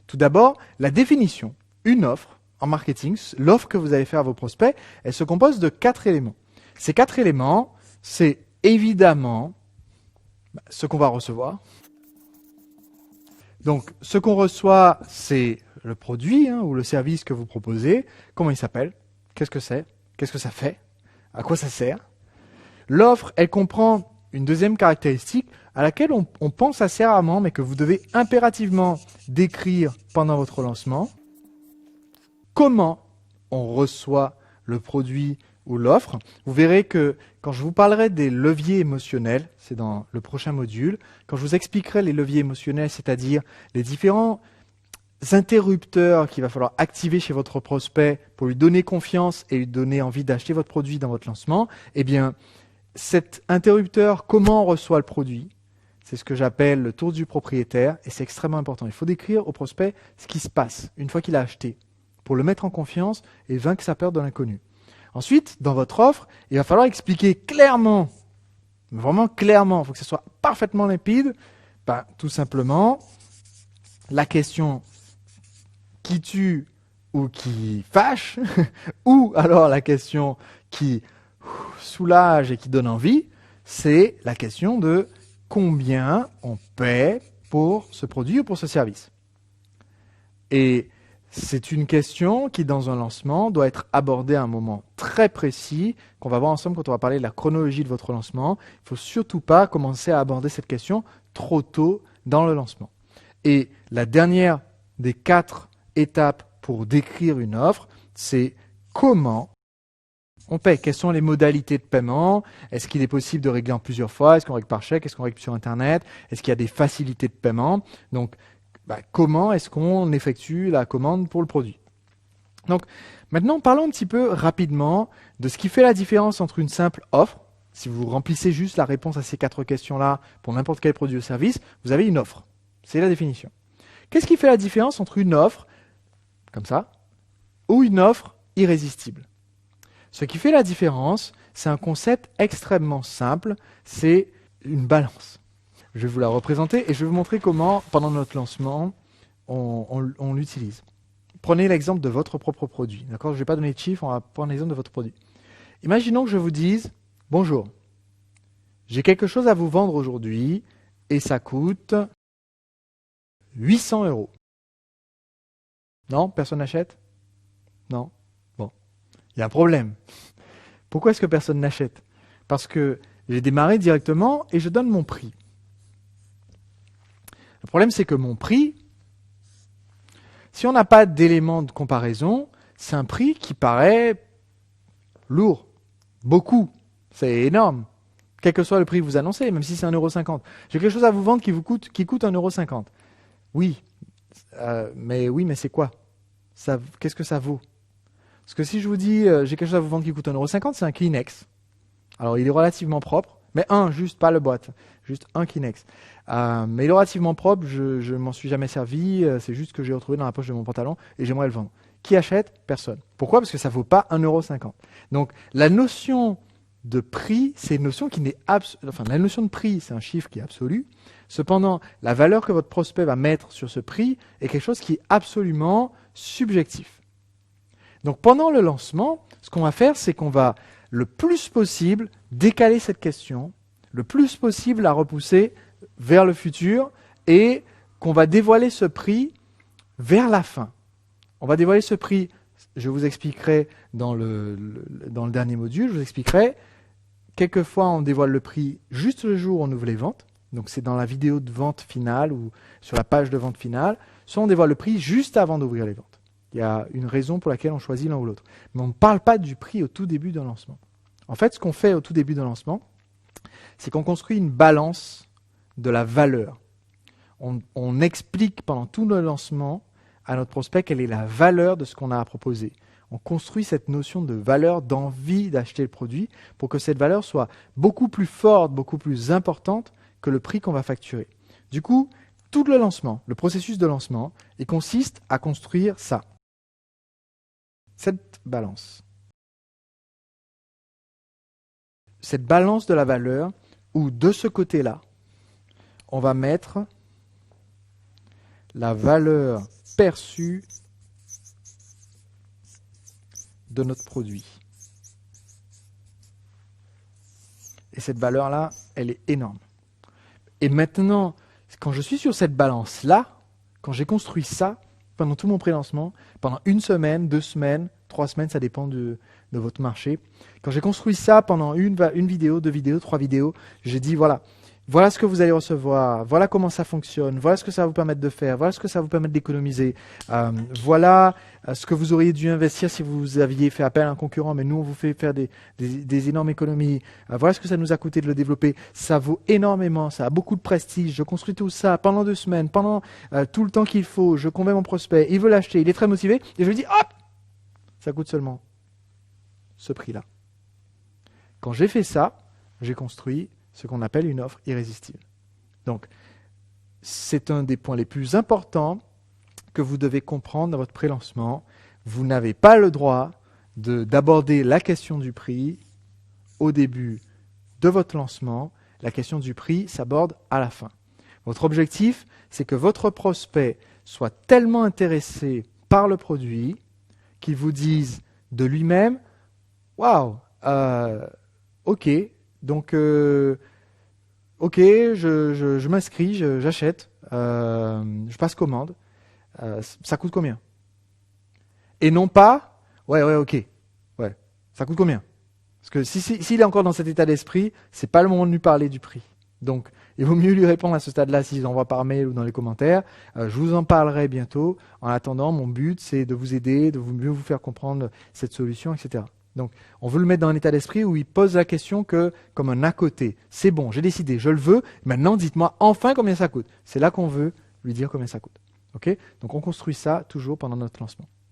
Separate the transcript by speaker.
Speaker 1: Tout d'abord, la définition. Une offre en marketing, l'offre que vous allez faire à vos prospects, elle se compose de 4 éléments. Ces 4 éléments, c'est évidemment ce qu'on va recevoir. Donc, ce qu'on reçoit, c'est le produit ou le service que vous proposez. Comment il s'appelle? Qu'est-ce que c'est? Qu'est-ce que ça fait? À quoi ça sert? L'offre, elle comprend une deuxième caractéristique à laquelle on pense assez rarement, mais que vous devez impérativement décrire pendant votre lancement. Comment on reçoit le produit ou l'offre. Vous verrez que quand je vous parlerai des leviers émotionnels, c'est dans le prochain module, quand je vous expliquerai les leviers émotionnels, c'est-à-dire les différents interrupteurs qu'il va falloir activer chez votre prospect pour lui donner confiance et lui donner envie d'acheter votre produit dans votre lancement, eh bien, cet interrupteur, comment on reçoit le produit, c'est ce que j'appelle le tour du propriétaire et c'est extrêmement important. Il faut décrire au prospect ce qui se passe une fois qu'il a acheté pour le mettre en confiance et vaincre sa peur de l'inconnu. Ensuite, dans votre offre, il va falloir expliquer clairement, vraiment clairement, il faut que ce soit parfaitement limpide, tout simplement, la question qui tue ou qui fâche, ou alors la question qui soulage et qui donne envie, c'est la question de combien on paie pour ce produit ou pour ce service. Et c'est une question qui, dans un lancement, doit être abordée à un moment très précis, qu'on va voir ensemble quand on va parler de la chronologie de votre lancement. Il ne faut surtout pas commencer à aborder cette question trop tôt dans le lancement. Et la dernière des 4 étapes pour décrire une offre, c'est comment on paie. Quelles sont les modalités de paiement? Est-ce qu'il est possible de régler en plusieurs fois? Est-ce qu'on règle par chèque? Est-ce qu'on règle sur Internet? Est-ce qu'il y a des facilités de paiement? Donc, comment est-ce qu'on effectue la commande pour le produit? Donc, maintenant, parlons un petit peu rapidement de ce qui fait la différence entre une simple offre. Si vous remplissez juste la réponse à ces 4 questions-là pour n'importe quel produit ou service, vous avez une offre. C'est la définition. Qu'est-ce qui fait la différence entre une offre, comme ça, ou une offre irrésistible? Ce qui fait la différence, c'est un concept extrêmement simple, c'est une balance. Je vais vous la représenter et je vais vous montrer comment, pendant notre lancement, on l'utilise. Prenez l'exemple de votre propre produit. D'accord? Je ne vais pas donner de chiffres, on va prendre l'exemple de votre produit. Imaginons que je vous dise « Bonjour, j'ai quelque chose à vous vendre aujourd'hui et ça coûte 800 €. Non? Personne n'achète? Non? Bon. Il y a un problème. Pourquoi est-ce que personne n'achète? Parce que j'ai démarré directement et je donne mon prix. Le problème, c'est que mon prix, si on n'a pas d'éléments de comparaison, c'est un prix qui paraît lourd, beaucoup, c'est énorme. Quel que soit le prix que vous annoncez, même si c'est 1,50 €. J'ai quelque chose à vous vendre qui coûte 1,50 €. Oui, mais c'est quoi? Qu'est-ce que ça vaut? Parce que si je vous dis j'ai quelque chose à vous vendre qui coûte 1,50 €, c'est un Kleenex. Alors il est relativement propre, mais juste pas le boîte, juste un Kleenex. Mais il est relativement propre, je m'en suis jamais servi, c'est juste que j'ai retrouvé dans la poche de mon pantalon et j'aimerais le vendre. Qui achète? Personne. Pourquoi? Parce que ça ne vaut pas 1,50 €. Donc la notion de prix, c'est une notion qui n'est la notion de prix, c'est un chiffre qui est absolu. Cependant, la valeur que votre prospect va mettre sur ce prix est quelque chose qui est absolument subjectif. Donc pendant le lancement, ce qu'on va faire, c'est qu'on va le plus possible décaler cette question, le plus possible la repousser vers le futur et qu'on va dévoiler ce prix vers la fin. On va dévoiler ce prix, je vous expliquerai dans le dernier module, je vous expliquerai. Quelquefois, on dévoile le prix juste le jour où on ouvre les ventes. Donc c'est dans la vidéo de vente finale ou sur la page de vente finale. Soit on dévoile le prix juste avant d'ouvrir les ventes. Il y a une raison pour laquelle on choisit l'un ou l'autre. Mais on ne parle pas du prix au tout début d'un lancement. En fait, ce qu'on fait au tout début d'un lancement, c'est qu'on construit une balance de la valeur. On explique pendant tout le lancement à notre prospect quelle est la valeur de ce qu'on a à proposer. On construit cette notion de valeur, d'envie d'acheter le produit pour que cette valeur soit beaucoup plus forte, beaucoup plus importante que le prix qu'on va facturer. Du coup, tout le lancement, le processus de lancement, il consiste à construire ça. Cette balance. Cette balance de la valeur où de ce côté-là, on va mettre la valeur perçu de notre produit. Et cette valeur-là, elle est énorme. Et maintenant, quand je suis sur cette balance-là, quand j'ai construit ça, pendant tout mon pré-lancement, pendant 1 semaine, 2 semaines, 3 semaines, ça dépend de votre marché. Quand j'ai construit ça pendant une vidéo, 2 vidéos, 3 vidéos, j'ai dit voilà ce que vous allez recevoir, voilà comment ça fonctionne, voilà ce que ça va vous permettre de faire, voilà ce que ça va vous permettre d'économiser, voilà ce que vous auriez dû investir si vous aviez fait appel à un concurrent, mais nous on vous fait faire des énormes économies, voilà ce que ça nous a coûté de le développer, ça vaut énormément, ça a beaucoup de prestige, je construis tout ça pendant 2 semaines, pendant tout le temps qu'il faut, je convainc mon prospect, il veut l'acheter, il est très motivé, et je lui dis hop, ça coûte seulement ce prix-là. Quand j'ai fait ça, j'ai construit ce qu'on appelle une offre irrésistible. Donc, c'est un des points les plus importants que vous devez comprendre dans votre pré-lancement. Vous n'avez pas le droit d'aborder la question du prix au début de votre lancement. La question du prix s'aborde à la fin. Votre objectif, c'est que votre prospect soit tellement intéressé par le produit qu'il vous dise de lui-même « Waouh, ok, donc ok, je m'inscris, j'achète, je passe commande, ça coûte combien ?» Et non pas « Ouais, ok, ouais, ça coûte combien ?» Parce que s'il est encore dans cet état d'esprit, c'est pas le moment de lui parler du prix. Donc, il vaut mieux lui répondre à ce stade-là s'il envoie par mail ou dans les commentaires. Je vous en parlerai bientôt. En attendant, mon but, c'est de vous aider, de mieux vous faire comprendre cette solution, etc. Donc, on veut le mettre dans un état d'esprit où il pose la question comme un à côté. C'est bon, j'ai décidé, je le veux. Maintenant, dites-moi enfin combien ça coûte. C'est là qu'on veut lui dire combien ça coûte. Okay ? Donc, on construit ça toujours pendant notre lancement.